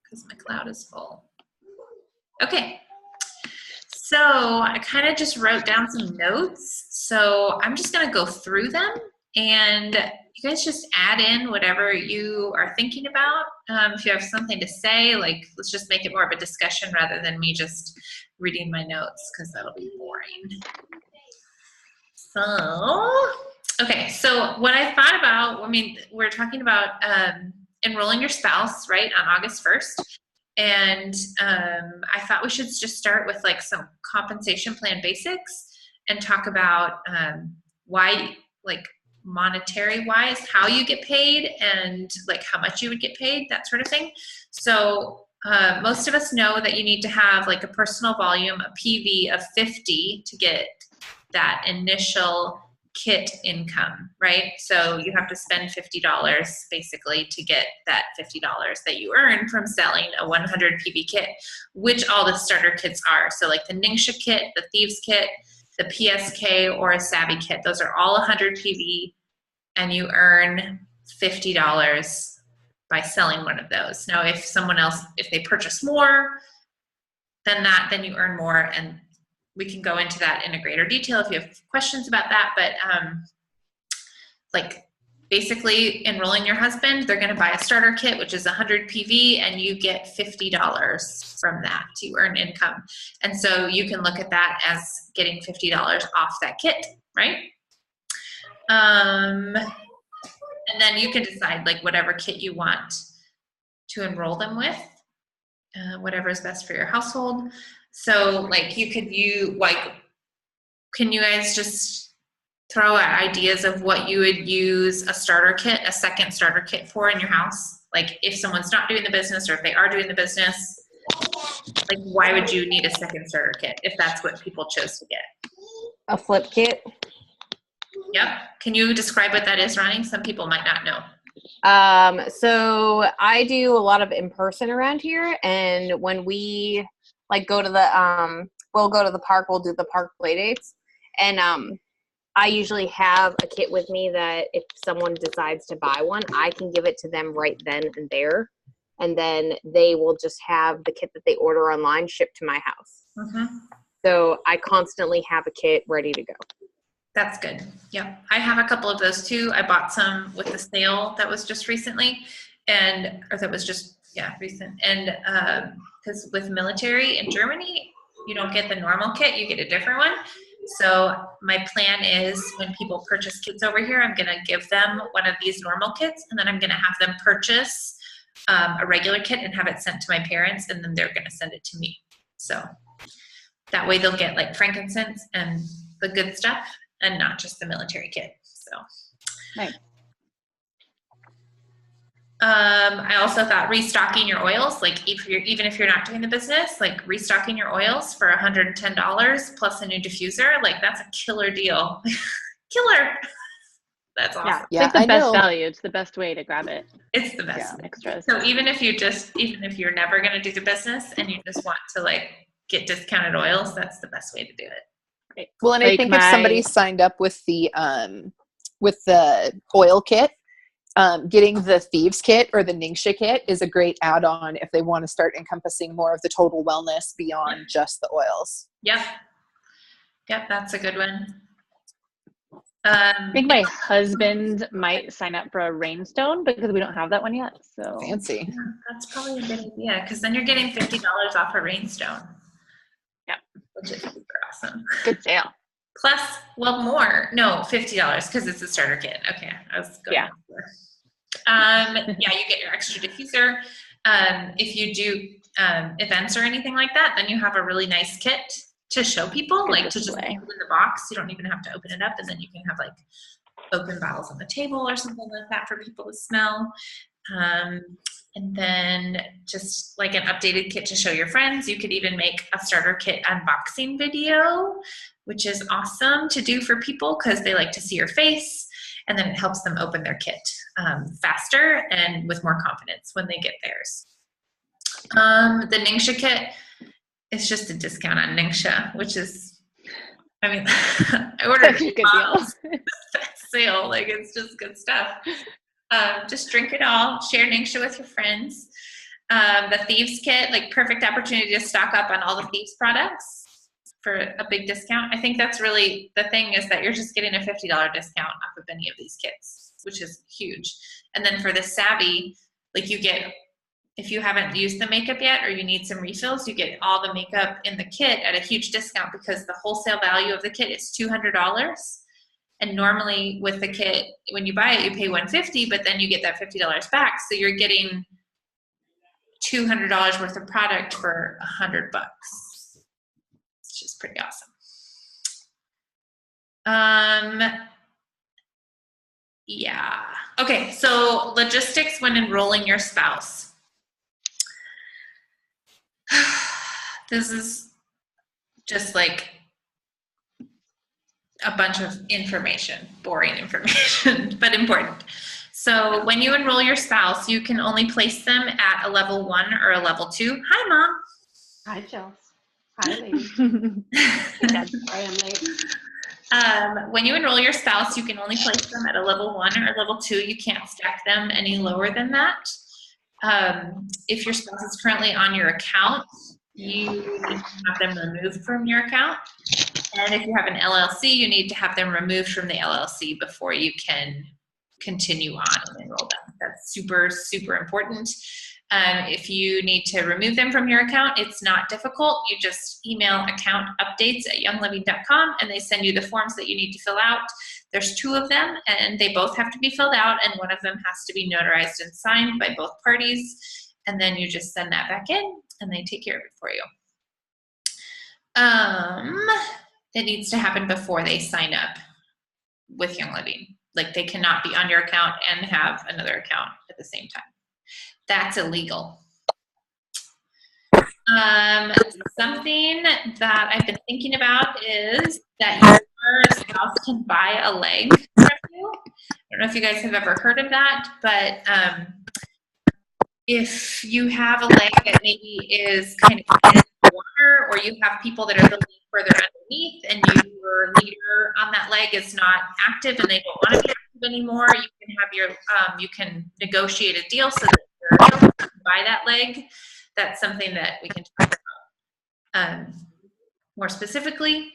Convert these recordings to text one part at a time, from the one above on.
because my cloud is full. Okay. So I kind of just wrote down some notes. So I'm just going to go through them, and you guys just add in whatever you are thinking about. If you have something to say, like, let's just make it more of a discussion rather than me just reading my notes, because that'll be boring. So, okay. So what I thought about, I mean, we're talking about enrolling your spouse, right, on August 1st. And I thought we should just start with like some compensation plan basics and talk about why, like monetary wise, how you get paid and like how much you would get paid, that sort of thing. So most of us know that you need to have like a personal volume, a PV of 50 to get that initial kit income, right? So you have to spend $50 basically to get that $50 that you earn from selling a 100 PV kit, which all the starter kits are. So like the Ningxia kit, the Thieves kit, the PSK, or a Savvy kit, those are all 100 PV, and you earn $50 by selling one of those. Now, if someone else, if they purchase more than that, then you earn more, and we can go into that in a greater detail if you have questions about that. But like basically enrolling your husband, they're going to buy a starter kit, which is 100 PV, and you get $50 from that to earn income. And so you can look at that as getting $50 off that kit, right? And then you can decide like whatever kit you want to enroll them with, whatever is best for your household. So like can you guys just throw out ideas of what you would use a starter kit, a second starter kit for in your house? Like if someone's not doing the business, or if they are doing the business, like why would you need a second starter kit if that's what people chose to get? A flip kit. Yep. Can you describe what that is, Ronnie? Some people might not know. So I do a lot of in-person around here, and when we like go to the we'll go to the park, we'll do the park play dates, and I usually have a kit with me that if someone decides to buy one, I can give it to them right then and there, and then they will just have the kit that they order online shipped to my house. Mm-hmm. So I constantly have a kit ready to go. That's good. Yeah. I have a couple of those too. I bought some with the sale that was just recently, recent. And because with military in Germany, you don't get the normal kit, you get a different one. So my plan is when people purchase kits over here, I'm going to give them one of these normal kits, and then I'm going to have them purchase a regular kit and have it sent to my parents, and then they're going to send it to me. So that way they'll get like frankincense and the good stuff, and not just the military kit. So, nice. I also thought restocking your oils, like even if you're not doing the business, like restocking your oils for $110 plus a new diffuser, like that's a killer deal. Killer. That's awesome. Yeah, it's like the best value. It's the best way to grab it. It's the best. Yeah, extras. So even if you're never going to do the business and you just want to like get discounted oils, that's the best way to do it. Right. Well, and like I think if somebody signed up with the oil kit, getting the Thieves kit or the Ningxia kit is a great add-on if they want to start encompassing more of the total wellness beyond just the oils. Yep, that's a good one. I think my husband might sign up for a rainstone because we don't have that one yet. So fancy. Yeah, that's probably a good idea, because then you're getting $50 off a rainstone. Yep, which is super awesome. Good sale. Plus, $50 because it's a starter kit. Okay, I was going. Yeah. You get your extra diffuser. If you do events or anything like that, then you have a really nice kit to show people, like to just put in the box. You don't even have to open it up, and then you can have like open bottles on the table or something like that for people to smell. And then just like an updated kit to show your friends. You could even make a starter kit unboxing video, which is awesome to do for people because they like to see your face, and then it helps them open their kit faster and with more confidence when they get theirs. The Ningxia kit is just a discount on Ningxia, which is, I ordered a good deal. Sale, like it's just good stuff. Just drink it all, share Ningxia with your friends. The Thieves Kit, like perfect opportunity to stock up on all the Thieves products for a big discount. I think that's really the thing, is that you're just getting a $50 discount off of any of these kits, which is huge. And then for the Savvy, like you get, if you haven't used the makeup yet or you need some refills, you get all the makeup in the kit at a huge discount, because the wholesale value of the kit is $200. And normally with the kit, when you buy it, you pay $150, but then you get that $50 back. So you're getting $200 worth of product for $100, which is pretty awesome. Yeah. Okay, so logistics when enrolling your spouse. This is just like a bunch of information, boring information, but important. So when you enroll your spouse, you can only place them at a level 1 or a level 2. Hi, Mom. Hi, Jill. Hi, lady. I am late. When you enroll your spouse, you can only place them at a level 1 or level 2. You can't stack them any lower than that. If your spouse is currently on your account, you need to have them removed from your account. And if you have an LLC, you need to have them removed from the LLC before you can continue on and enroll them. That's super, super important. If you need to remove them from your account, it's not difficult. You just email account updates@youngliving.com and they send you the forms that you need to fill out. There's 2 of them and they both have to be filled out, and one of them has to be notarized and signed by both parties. And then you just send that back in and they take care of it for you. It needs to happen before they sign up with Young Living. Like they cannot be on your account and have another account at the same time. That's illegal. Something that I've been thinking about is that your spouse can buy a leg from you. I don't know if you guys have ever heard of that, but if you have a leg that maybe is kind of in the water, or you have people that are building further underneath and your leader on that leg is not active and they don't want to be active anymore, you can have your, you can negotiate a deal so that you're able to buy that leg. That's something that we can talk about more specifically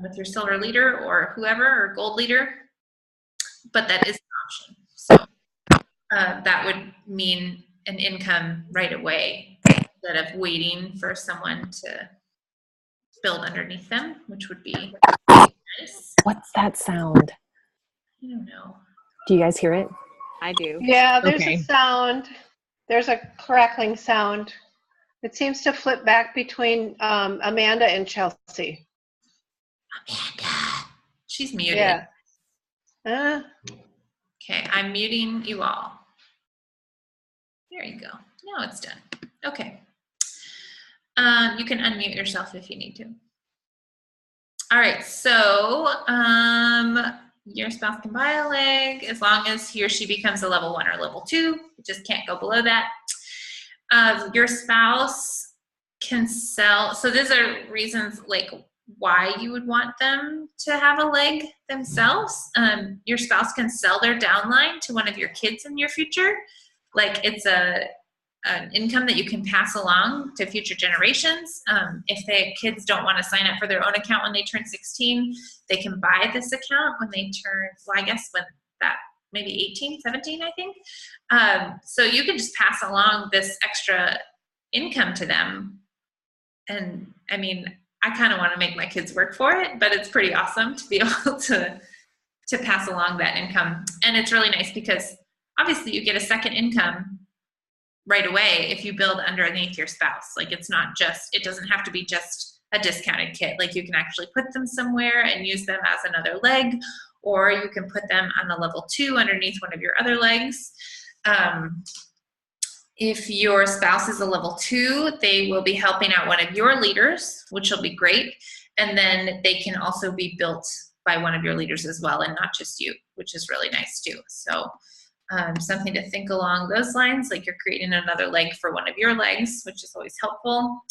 with your silver leader or whoever, or gold leader, but that is an option. So that would mean an income right away instead of waiting for someone to build underneath them, which would be nice. What's that sound? I don't know. Do you guys hear it? I do. Yeah, there's Okay. a sound. There's a crackling sound. It seems to flip back between Amanda and Chelsea. Amanda. She's muted. Yeah. Okay, I'm muting you all. There you go. Now it's done. Okay. You can unmute yourself if you need to. All right, so your spouse can buy a leg as long as he or she becomes a level 1 or level 2. You just can't go below that. Your spouse can sell. So these are reasons like why you would want them to have a leg themselves. Your spouse can sell their downline to one of your kids in your future. Like it's an income that you can pass along to future generations. If the kids don't want to sign up for their own account when they turn 16, they can buy this account when they turn, well, I guess when that, maybe 18, 17, I think. So you can just pass along this extra income to them. And I mean, I kind of want to make my kids work for it, but it's pretty awesome to be able to pass along that income. And it's really nice because obviously you get a second income right away if you build underneath your spouse. Like it's not just, it doesn't have to be just a discounted kit. Like you can actually put them somewhere and use them as another leg, or you can put them on a level 2 underneath one of your other legs. If your spouse is a level 2, they will be helping out one of your leaders, which will be great. And then they can also be built by one of your leaders as well, and not just you, which is really nice too. So something to think along those lines, like you're creating another leg for one of your legs, which is always helpful.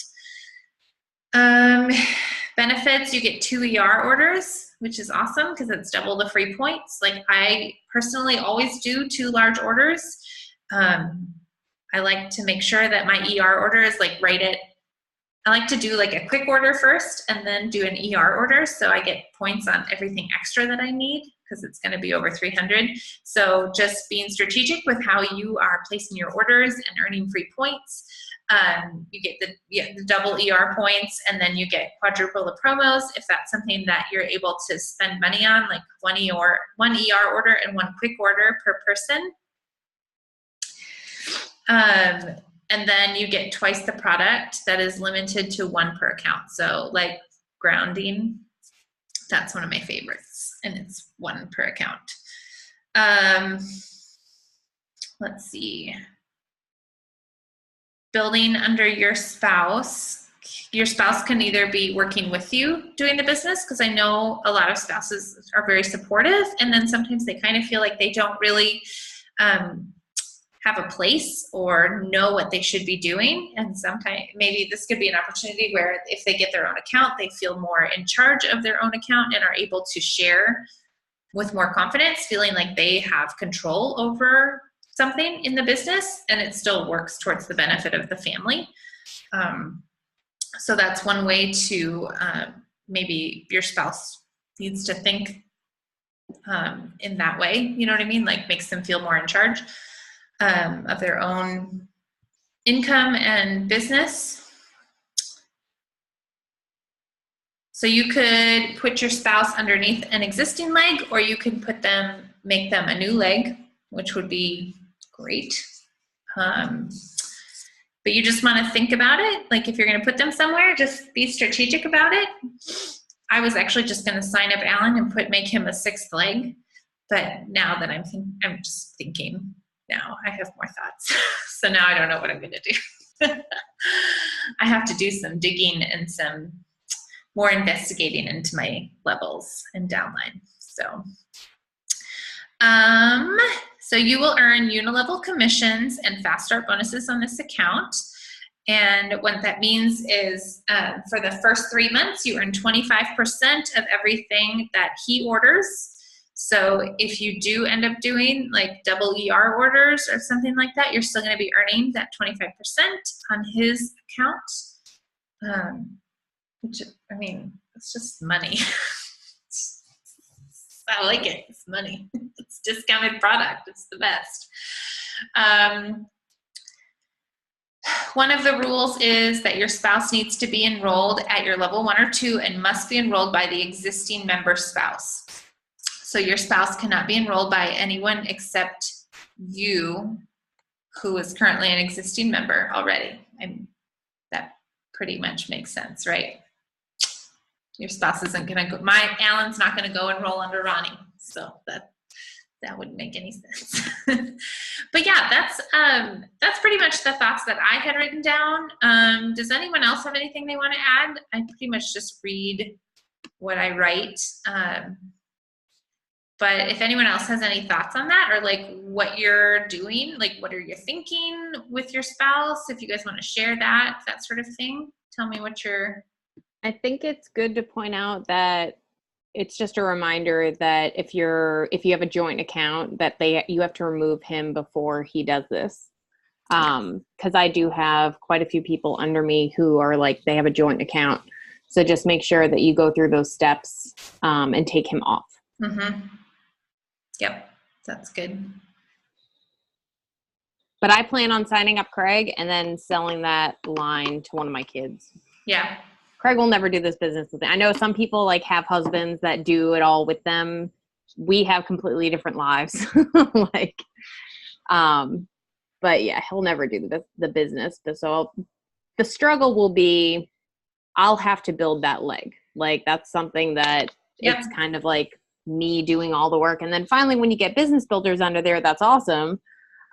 Benefits, you get 2 ER orders, which is awesome because it's double the free points. Like I personally always do 2 large orders. I like to make sure that my ER order is like I like to do like a quick order first and then do an ER order, so I get points on everything extra that I need because it's going to be over 300. So just being strategic with how you are placing your orders and earning free points. You get the double ER points, and then you get quadruple the promos if that's something that you're able to spend money on, like one ER order and one quick order per person. And then you get twice the product that is limited to one per account. So like grounding, that's one of my favorites, and it's one per account. Let's see. Building under your spouse. Your spouse can either be working with you doing the business, because I know a lot of spouses are very supportive, and then sometimes they kind of feel like they don't really have a place or know what they should be doing. And sometimes maybe this could be an opportunity where if they get their own account, they feel more in charge of their own account and are able to share with more confidence, feeling like they have control over something in the business, and it still works towards the benefit of the family. So that's one way to maybe your spouse needs to think in that way, you know what I mean? Like makes them feel more in charge of their own income and business. So you could put your spouse underneath an existing leg, or you can make them a new leg, which would be great. But you just want to think about it. Like if you're going to put them somewhere, just be strategic about it. I was actually just going to sign up Alan and make him a sixth leg. But now that I'm just thinking, now I have more thoughts. So now I don't know what I'm going to do. I have to do some digging and some more investigating into my levels and downline. So you will earn unilevel commissions and fast start bonuses on this account. And what that means is for the first 3 months, you earn 25% of everything that he orders. So if you do end up doing like double ER orders or something like that, you're still going to be earning that 25% on his account. Which, I mean, it's just money. I like it. It's money. It's discounted product. It's the best. One of the rules is that your spouse needs to be enrolled at your level 1 or 2 and must be enrolled by the existing member spouse. So your spouse cannot be enrolled by anyone except you, who is currently an existing member already. And that pretty much makes sense, right? Your spouse isn't going to go, Alan's not going to go enroll under Ronnie. So that wouldn't make any sense. But yeah, that's pretty much the thoughts that I had written down. Does anyone else have anything they want to add? I pretty much just read what I write. But if anyone else has any thoughts on that, or like what you're doing, like what are you thinking with your spouse? If you guys want to share that sort of thing, tell me what you're. I think it's good to point out that it's just a reminder that if you have a joint account, that you have to remove him before he does this. Because I do have quite a few people under me who are like, they have a joint account. So just make sure that you go through those steps and take him off. Mm-hmm. Yep, that's good. But I plan on signing up Craig and then selling that line to one of my kids. Yeah. Craig will never do this business with me. I know some people like have husbands that do it all with them. We have completely different lives. But yeah, he'll never do the business. So the struggle will be, I'll have to build that leg. Like that's something that it's kind of like me doing all the work. And then finally, when you get business builders under there, that's awesome.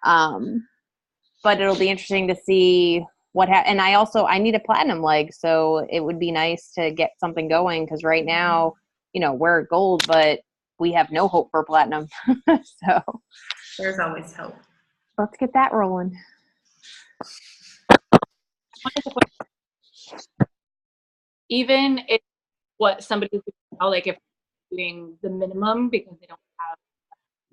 But it'll be interesting to see and I need a platinum leg. So it would be nice to get something going. Cause right now, we're at gold, but we have no hope for platinum. So there's always hope. Let's get that rolling. Even if what somebody would like if doing the minimum because they don't have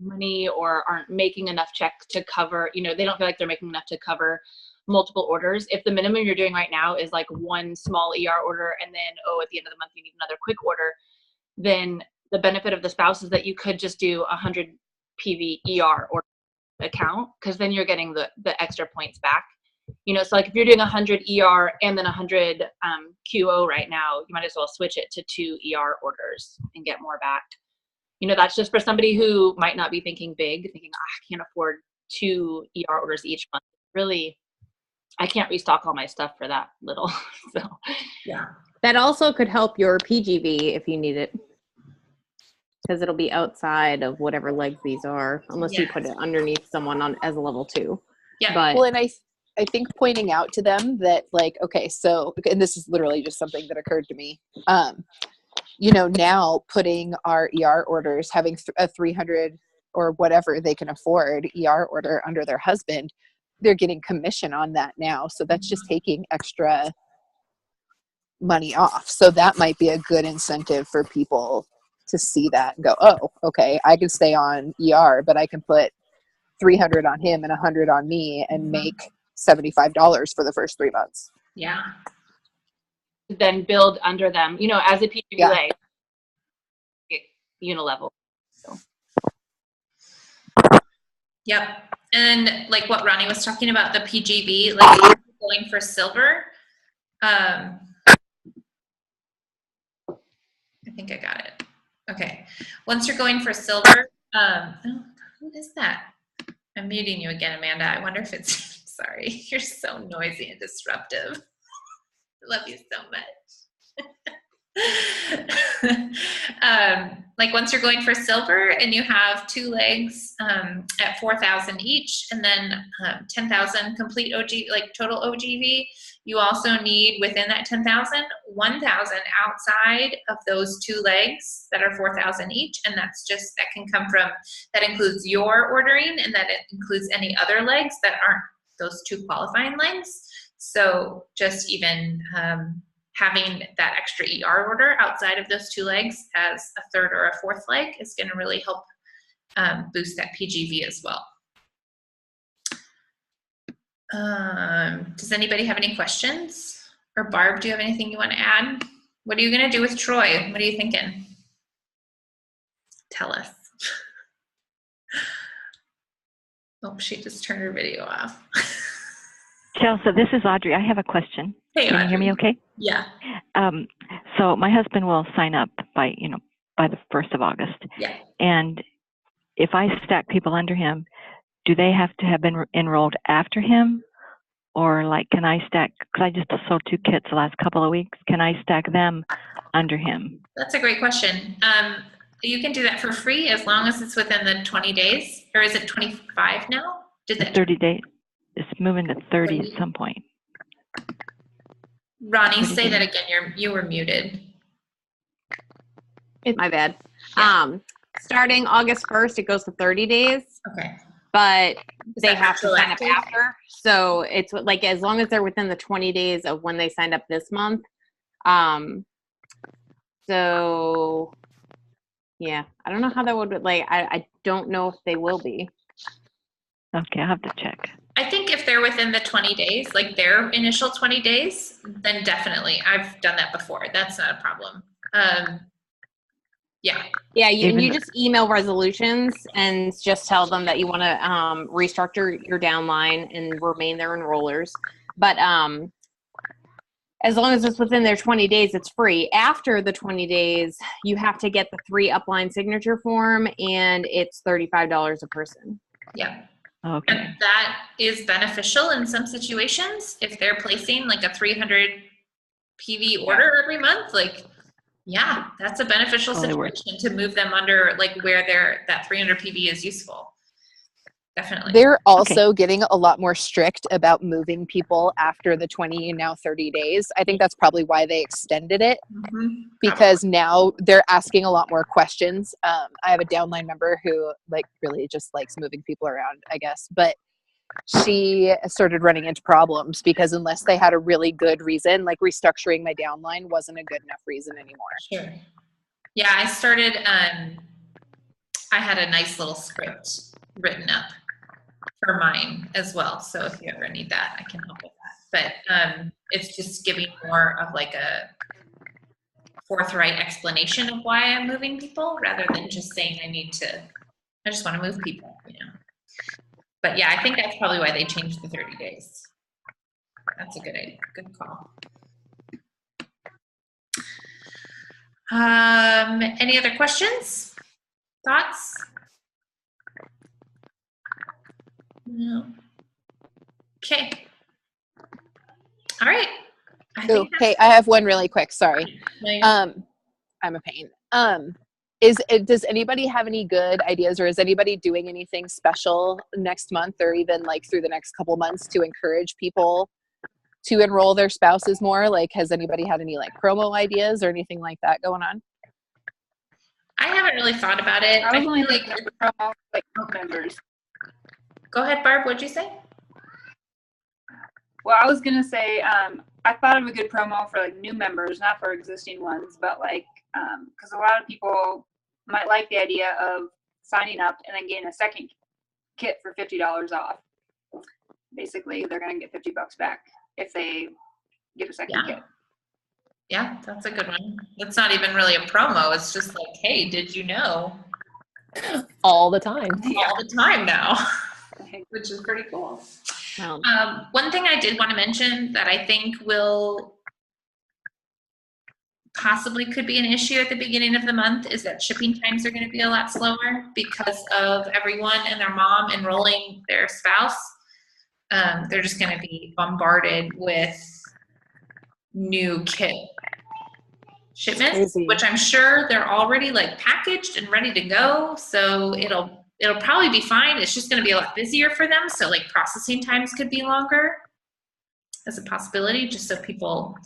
money or aren't making enough checks to cover, they don't feel like they're making enough to cover multiple orders. If the minimum you're doing right now is like one small ER order and then, at the end of the month, you need another quick order, then the benefit of the spouse is that you could just do 100 PV ER or account, because then you're getting the extra points back. So like if you're doing 100 ER and then 100 QO right now, you might as well switch it to 2 ER orders and get more back. That's just for somebody who might not be thinking big, thinking, I can't afford 2 ER orders each month. Really, I can't restock all my stuff for that little. So Yeah. That also could help your PGV if you need it, because it'll be outside of whatever legs these are, unless you put it underneath someone as a level 2. Yeah. But Well, and I think pointing out to them that, like, okay, so, and this is literally just something that occurred to me, now putting our ER orders, having a 300 or whatever they can afford ER order under their husband, they're getting commission on that now. So that's just taking extra money off. So that might be a good incentive for people to see that and go, oh, okay, I can stay on ER, but I can put 300 on him and 100 on me and make $75 for the first 3 months. Yeah. Then build under them, as a PGV leg, unilevel. So. Yep. And like what Ronnie was talking about, the PGV, like going for silver. I think I got it. Okay. Once you're going for silver, who is that? I'm muting you again, Amanda. I wonder if it's, sorry, you're so noisy and disruptive. I love you so much. Like once you're going for silver and you have 2 legs at 4,000 each, and then 10,000 complete OG, like total OGV, you also need within that 10,000, 1,000 outside of those 2 legs that are 4,000 each, and that can come from, that includes your ordering, and that it includes any other legs that aren't those 2 qualifying legs. So just even having that extra ER order outside of those 2 legs as a 3rd or a 4th leg is going to really help boost that PGV as well. Does anybody have any questions? Or Barb, do you have anything you want to add? What are you going to do with Troy? What are you thinking? Tell us. Oh, she just turned her video off. Chelsea, this is Audrey. I have a question. Hey, Can Audrey. you hear me okay? Yeah. So my husband will sign up by the 1st of August. Yeah. And if I stack people under him, do they have to have been enrolled after him? Or like, can I stack, because I just sold 2 kits the last couple of weeks, can I stack them under him? That's a great question. You can do that for free as long as it's within the 20 days. Or is it 25 now? Did that 30 days. It's moving to 30 at some point. Ronnie, say that again. You were muted. my bad. Yeah. Starting August 1st, it goes to 30 days. Okay. But Is they that have to sign up retroactive? after. So it's like as long as they're within the 20 days of when they signed up this month. So yeah, I don't know how that would, like, I don't know if they will be. Okay, I'll have to check. I think if they're within the 20 days, like their initial 20 days, then definitely. I've done that before. That's not a problem. Yeah. Yeah, you just email resolutions and just tell them that you want to restructure your downline and remain their enrollers. But as long as it's within their 20 days, it's free. After the 20 days, you have to get the 3 upline signature form, and it's $35 a person. Yeah. Okay. And that is beneficial in some situations. If they're placing like a 300 PV order every month, like, yeah, that's a beneficial situation to move them under like where that 300 PV is useful. Definitely. They're also getting a lot more strict about moving people after the 20 and now 30 days. I think that's probably why they extended it, because now they're asking a lot more questions. I have a downline member who like really just likes moving people around, I guess, but she started running into problems because unless they had a really good reason, like restructuring my downline wasn't a good enough reason anymore. Sure. Yeah, I started I had a nice little script written up for mine as well. So if you ever need that, I can help with that. But it's just giving more of like a forthright explanation of why I'm moving people rather than just saying I just want to move people, you know. But yeah, I think that's probably why they changed the 30 days. That's a good idea. Good call. Any other questions? Thoughts? No. Okay. All right. Ooh, hey, I have one really quick. Sorry. I'm a pain. Does anybody have any good ideas, or is anybody doing anything special next month or even like through the next couple months to encourage people to enroll their spouses more? Like, has anybody had any like promo ideas or anything like that going on? I haven't really thought about it. I was only feel thinking of promo like members. Go ahead, Barb. What'd you say? Well, I was gonna say, I thought of a good promo for like new members, not for existing ones, but like, because a lot of people might like the idea of signing up and then getting a second kit for $50 off. Basically, they're gonna get $50 back if they get a second kit. Yeah, that's a good one. It's not even really a promo. It's just like, hey, did you know? All the time. All the time now, which is pretty cool. One thing I did want to mention that I think will possibly could be an issue at the beginning of the month is that shipping times are going to be a lot slower because of everyone and their mom enrolling their spouse. They're just going to be bombarded with new kit shipments, which I'm sure they're already like packaged and ready to go. So it'll probably be fine. It's just going to be a lot busier for them. So like processing times could be longer as a possibility, just so people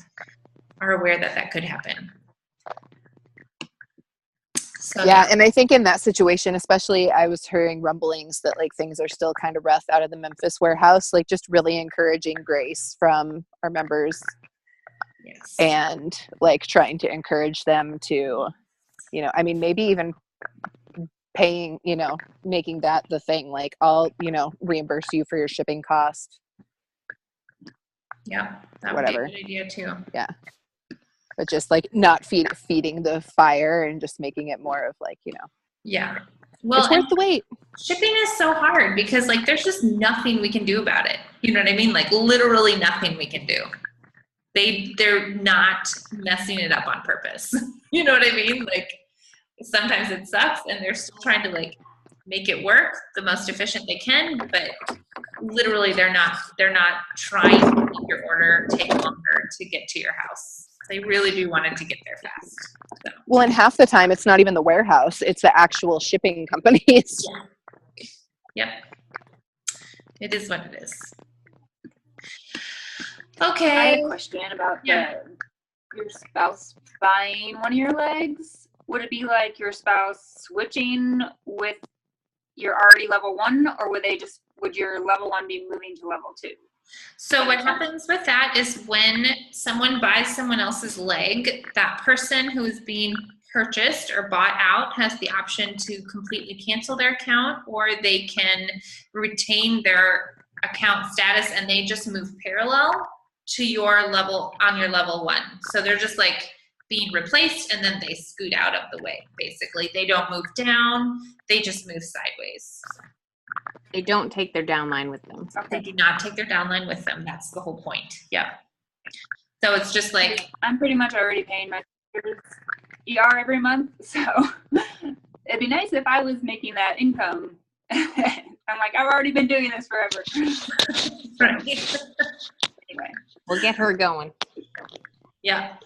are aware that that could happen. So, yeah, and I think in that situation, especially, I was hearing rumblings that like things are still kind of rough out of the Memphis warehouse, like just really encouraging grace from our members. Yes. And like trying to encourage them to, you know, I mean, maybe even paying, you know, making that the thing, like I'll, you know, reimburse you for your shipping cost. Yeah, that whatever. would be a good idea too. Yeah. But just like not feeding the fire and just making it more of like, you know. Yeah. Well, it's worth the wait. Shipping is so hard because like there's just nothing we can do about it. You know what I mean? Like literally nothing we can do. They're not messing it up on purpose. You know what I mean? Like sometimes it sucks and they're still trying to like make it work the most efficient they can, but literally they're not trying to make your order take longer to get to your house. They really do want it to get there fast. So. Well, and half the time it's not even the warehouse, it's the actual shipping companies. Yeah. Yep. It is what it is. Okay. I had a question about your spouse buying one of your legs. Would it be like your spouse switching with your already level 1, or would your level 1 be moving to level 2? So what happens with that is when someone buys someone else's leg, that person who is being purchased or bought out has the option to completely cancel their account, or they can retain their account status and they just move parallel to your level on your level 1. So they're just like being replaced and then they scoot out of the way. Basically, they don't move down, they just move sideways. They don't take their downline with them. They do not take their downline with them. That's the whole point. Yeah. So it's just like I'm pretty much already paying my ER every month, so it'd be nice if I was making that income. I'm like, I've already been doing this forever. right. Anyway, we'll get her going. Yeah.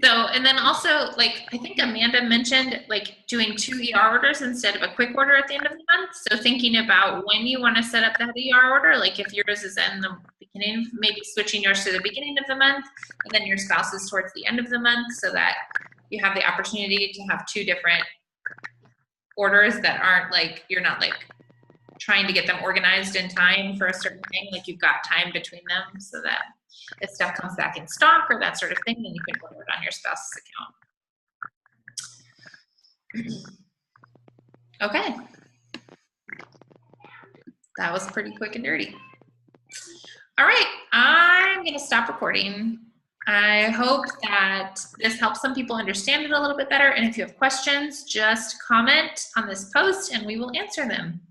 So, and then also, like, I think Amanda mentioned, like, doing 2 ER orders instead of a quick order at the end of the month. So thinking about when you want to set up that ER order, like if yours is in the beginning, maybe switching yours to the beginning of the month, and then your spouse is towards the end of the month, so that you have the opportunity to have 2 different orders that aren't like, you're not like trying to get them organized in time for a certain thing, like you've got time between them, so that if stuff comes back in stock or that sort of thing, then you can order it on your spouse's account. Okay. That was pretty quick and dirty. All right, I'm going to stop recording. I hope that this helps some people understand it a little bit better. And if you have questions, just comment on this post and we will answer them.